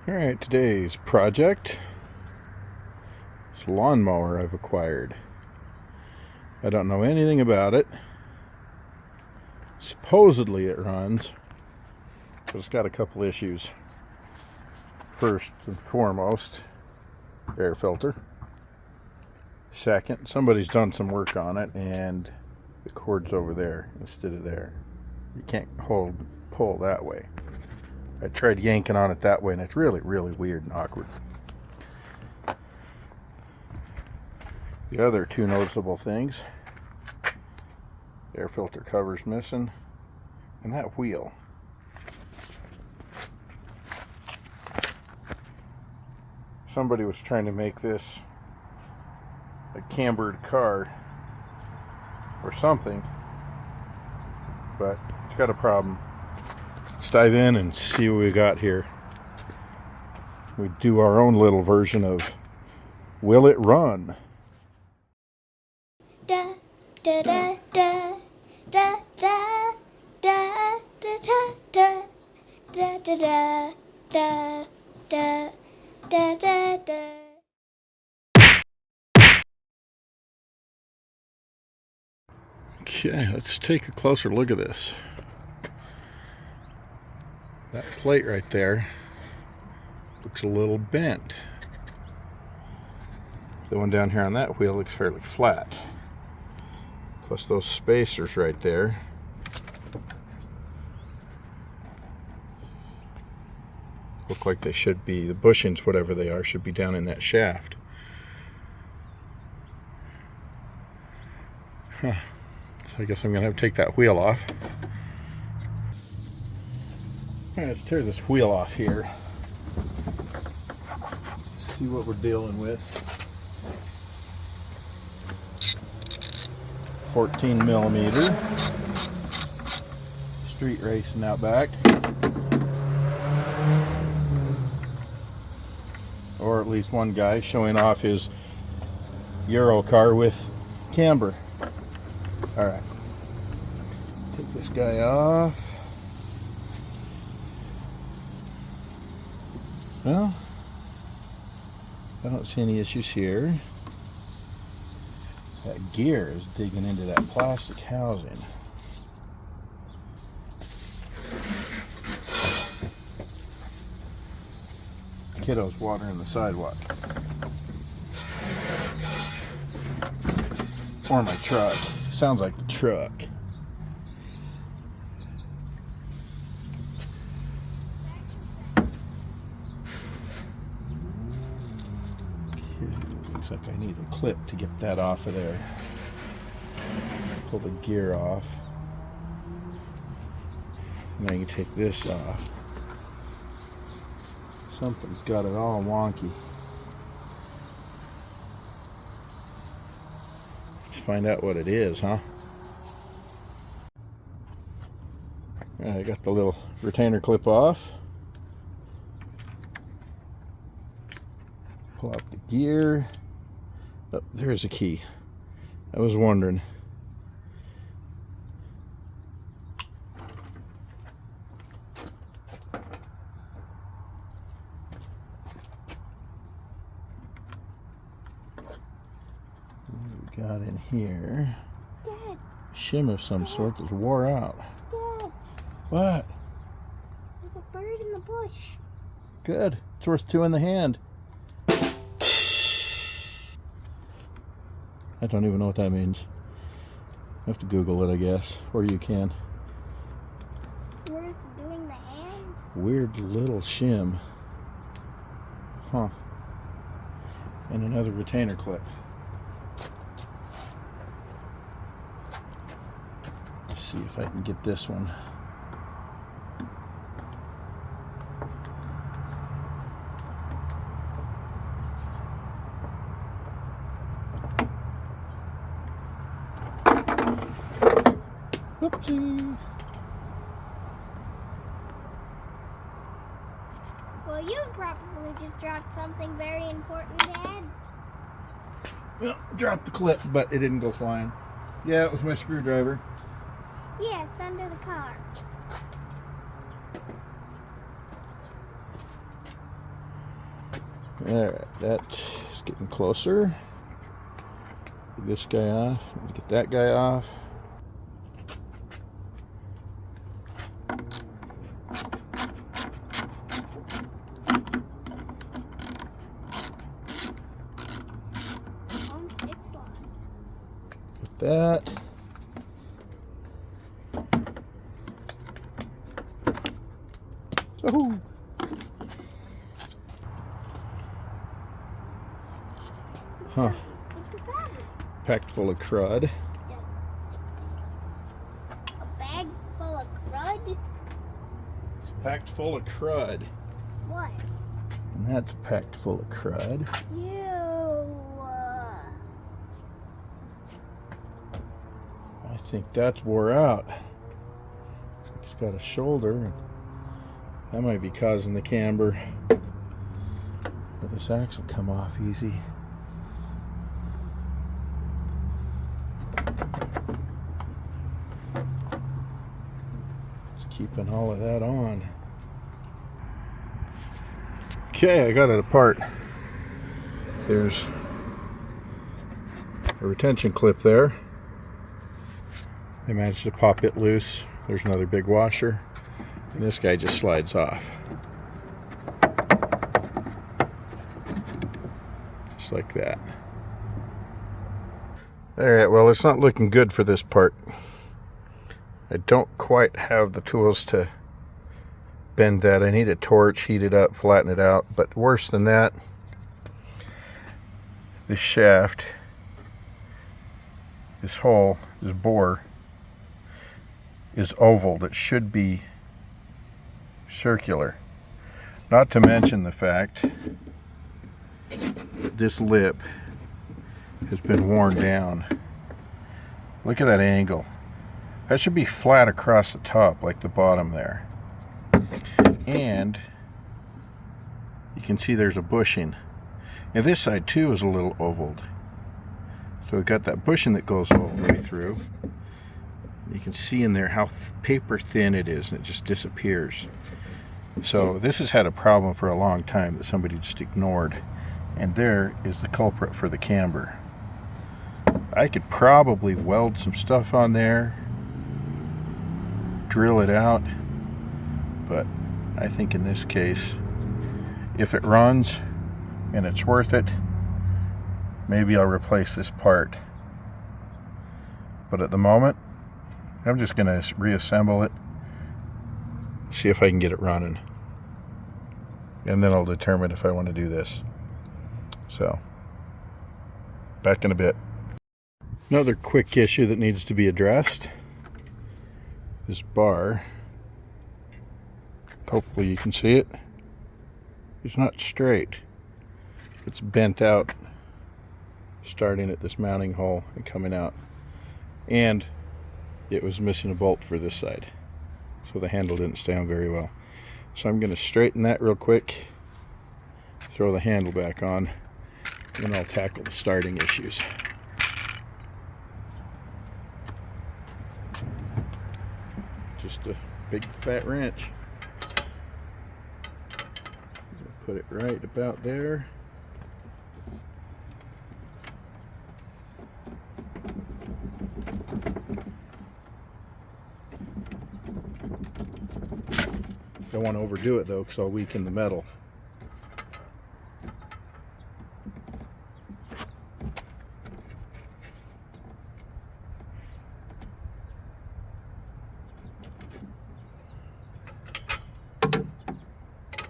Alright, today's project is a lawn mower I've acquired. I don't know anything about it. Supposedly it runs, but it's got a couple issues. First and foremost, air filter. Second, somebody's done some work on it and the cord's over there instead of there. You can't pull that way. I tried yanking on it that way and it's really weird and awkward. The other two noticeable things: air filter cover's missing and that wheel. Somebody was trying to make this a cambered car or something, but it's got a problem. Let's dive in and see what we got here. We do our own little version of Will It Run? Da da da da da da da da da da da da da da da da da. Okay, let's take a closer look at this. That plate right there looks a little bent. The one down here on that wheel looks fairly flat. Plus those spacers right there look like they should be, the bushings, whatever they are, should be down in that shaft. So I guess I'm going to have to take that wheel off. Alright, let's tear this wheel off here. See what we're dealing with. 14 millimeter. Street racing out back. Or at least one guy showing off his Euro car with camber. Alright. Take this guy off. Well, I don't see any issues here. That gear is digging into that plastic housing. Kiddo's watering the sidewalk. Or my truck. Sounds like the truck. Looks like I need a clip to get that off of there. Pull the gear off. And then you can take this off. Something's got it all wonky. Let's find out what it is, huh? I got the little retainer clip off. Pull out the gear. Oh, there's a key. I was wondering. What we got in here? Dad. Shim of some sort that's wore out. Dad. What? There's a bird in the bush. Good. It's worth two in the hand. I don't even know what that means. I have to Google it, I guess. Or you can. Worth doing the hand? Weird little shim. Huh. And another retainer clip. Let's see if I can get this one. Oopsie. Well, you probably just dropped something very important, Dad. Well, dropped the clip, but it didn't go flying. Yeah, it was my screwdriver. Yeah, it's under the car. Alright, that's getting closer. Get this guy off. Get that guy off. Get that. Oh. Huh. Packed full of crud. A bag full of crud? It's packed full of crud. What? And that's packed full of crud. Ew. I think that's wore out. It's got a shoulder. And that might be causing the camber. But this axe will come off easy. It's keeping all of that on. Okay, I got it apart. There's a retention clip there. I managed to pop it loose. There's another big washer. And this guy just slides off. Just like that. Alright, well, it's not looking good for this part. I don't quite have the tools to bend that. I need a torch, heat it up, flatten it out. But worse than that, this shaft, this hole, this bore, is ovaled. It should be circular. Not to mention the fact that this lip has been worn down. Look at that angle. That should be flat across the top like the bottom there. And you can see there's a bushing. And this side too is a little ovaled. So we've got that bushing that goes all the way through. You can see in there how paper thin it is, and it just disappears. So this has had a problem for a long time that somebody just ignored. And there is the culprit for the camber. I could probably weld some stuff on there, drill it out, but I think in this case, if it runs and it's worth it, maybe I'll replace this part. But at the moment, I'm just going to reassemble it, see if I can get it running, and then I'll determine if I want to do this. So, back in a bit. Another quick issue that needs to be addressed. This bar, hopefully you can see it, it's not straight. It's bent out, starting at this mounting hole and coming out. And it was missing a bolt for this side, so the handle didn't stay on very well. So I'm going to straighten that real quick, throw the handle back on, and then I'll tackle the starting issues. Just a big fat wrench. Put it right about there. Don't want to overdo it though, because I'll weaken the metal.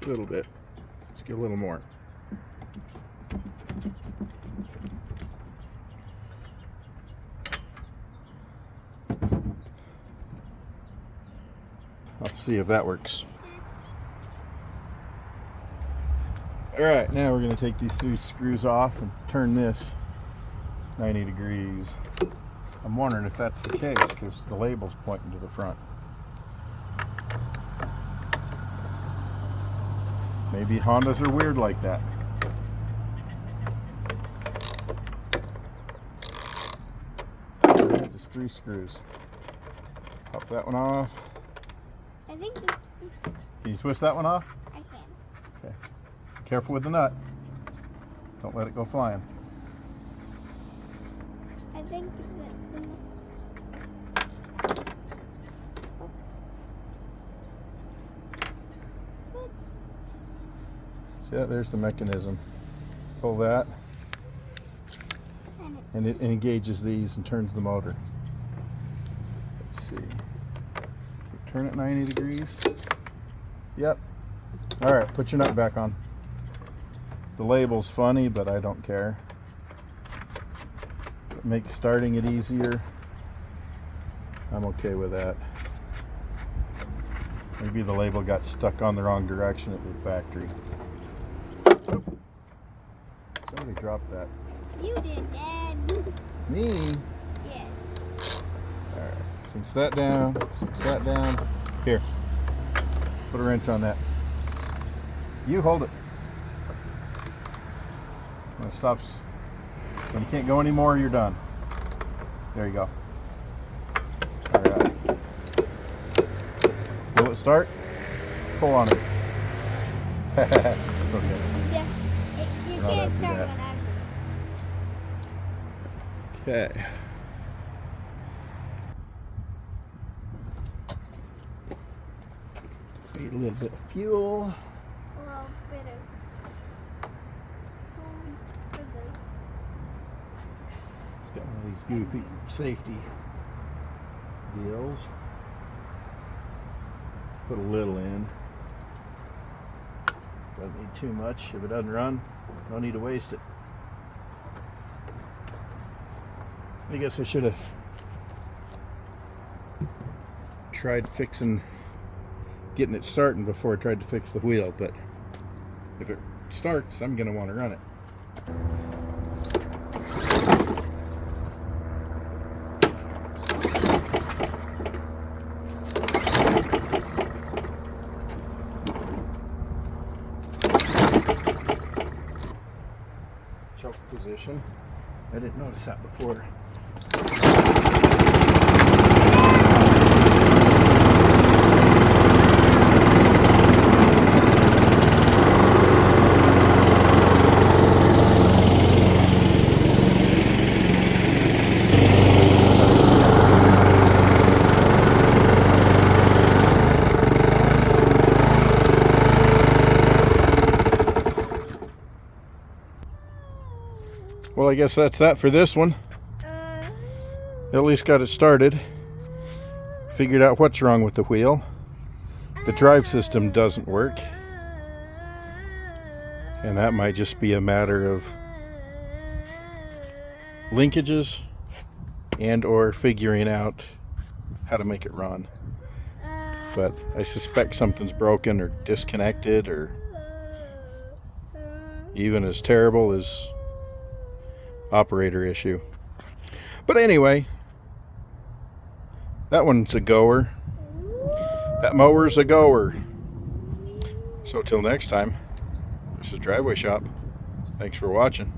A little bit. Let's get a little more. Let's see if that works. Alright, now we're going to take these three screws off and turn this 90 degrees. I'm wondering if that's the case because the label's pointing to the front. Maybe Hondas are weird like that. Just three screws. Pop that one off. I think Can you twist that one off? I can. Okay. Careful with the nut. Don't let it go flying. I think See that? There's the mechanism. Pull that, and it engages these and turns the motor. Let's see. Turn it 90 degrees. Yep. All right, put your nut back on. The label's funny, but I don't care. It makes starting it easier. I'm okay with that. Maybe the label got stuck on the wrong direction at the factory. Oop. Somebody dropped that. you did, Dad. Me? Yes. Alright, cinch that down, Here, put a wrench on that. You hold it. When it stops, when you can't go anymore, you're done. There you go. Alright. Will it start? Pull on it. It's okay. Yeah. You Not can't after start that. one out of it. Okay. Need a little bit of fuel. A little bit of food for the. It's got one of these goofy safety deals. Put a little in. Doesn't need too much. If it doesn't run, no need to waste it. I guess I should have tried getting it starting before I tried to fix the wheel, but if it starts, I'm going to want to run it. Choke position. I didn't notice that before. Well, I guess that's that for this one. At least got it started. Figured out what's wrong with the wheel. The drive system doesn't work. And that might just be a matter of linkages and or figuring out how to make it run. But I suspect something's broken or disconnected, or even as terrible as operator issue. But anyway, that one's a goer. That mower's a goer. So till next time, this is Driveway Shop. Thanks for watching.